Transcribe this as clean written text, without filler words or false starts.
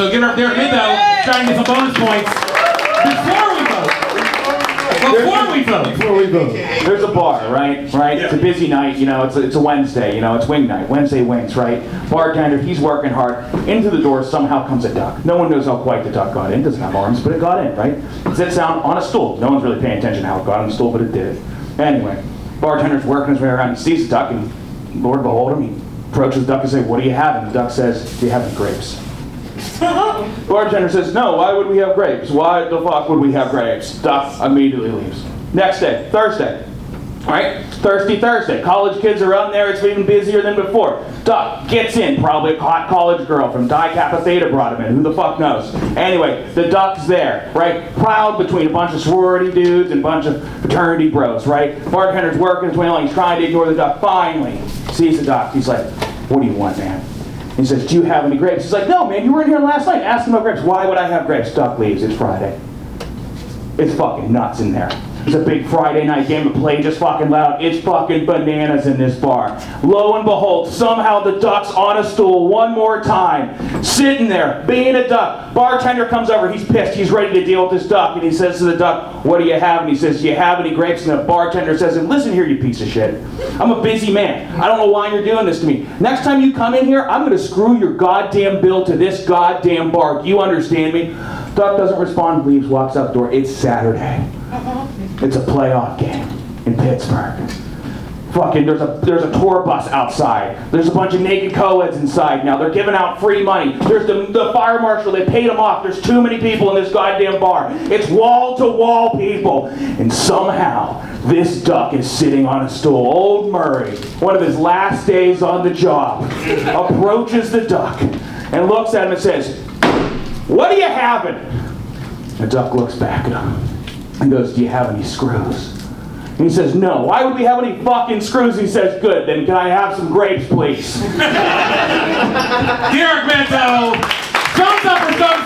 So get up there at MINTO, try and get some bonus points before we vote. There's a bar, right? Yeah. It's a busy night, you know, it's a Wednesday, you know, it's wing night, Wednesday wings, right? Bartender, he's working hard. Into the door somehow comes a duck. No one knows how quite the duck got in, doesn't have arms, but it got in, right? It sits down on a stool. No one's really paying attention to how it got on the stool, but it did. Anyway, bartender's working his way around, he sees the duck, and Lord behold him, he approaches the duck and says, "What do you have?" And the duck says, "Do you have any grapes?" Bartender says, "No, why would we have grapes? Why the fuck would we have grapes?" Duck immediately leaves. Next day, Thursday, right? Thirsty Thursday. College kids are out there, it's even busier than before. Duck gets in, probably a hot college girl from Di Kappa Theta brought him in, who the fuck knows? Anyway, the duck's there, right? Proud between a bunch of sorority dudes and a bunch of fraternity bros, right? Bartender's working his way along, he's trying to ignore the duck. Finally, sees the duck, he's like, "What do you want, man?" He says, "Do you have any grapes?" He's like, "No, man, you were in here last night. Ask him about grapes." "Why would I have grapes?" Duck leaves. It's Friday. It's fucking nuts in there. It's a big Friday night game of play, just fucking loud. It's fucking bananas in this bar. Lo and behold, somehow the duck's on a stool one more time, sitting there, being a duck. Bartender comes over, he's pissed, he's ready to deal with this duck, and he says to the duck, "What do you have?" And he says, "Do you have any grapes?" And the bartender says, "Listen here, you piece of shit. I'm a busy man. I don't know why you're doing this to me. Next time you come in here, I'm going to screw your goddamn bill to this goddamn bar. Do you understand me?" Duck doesn't respond, leaves, walks out the door. It's Saturday. It's a playoff game in Pittsburgh. Fucking, there's a tour bus outside. There's a bunch of naked co-eds inside now. They're giving out free money. There's the fire marshal, they paid him off. There's too many people in this goddamn bar. It's wall-to-wall people. And somehow, this duck is sitting on a stool. Old Murray, one of his last days on the job, approaches the duck and looks at him and says, "What are you having?" The duck looks back at him and goes, "Do you have any screws?" And he says, "No." "Why would we have any fucking screws?" He says, "Good, then can I have some grapes, please?" Derek MINTO, thumbs up for thumbs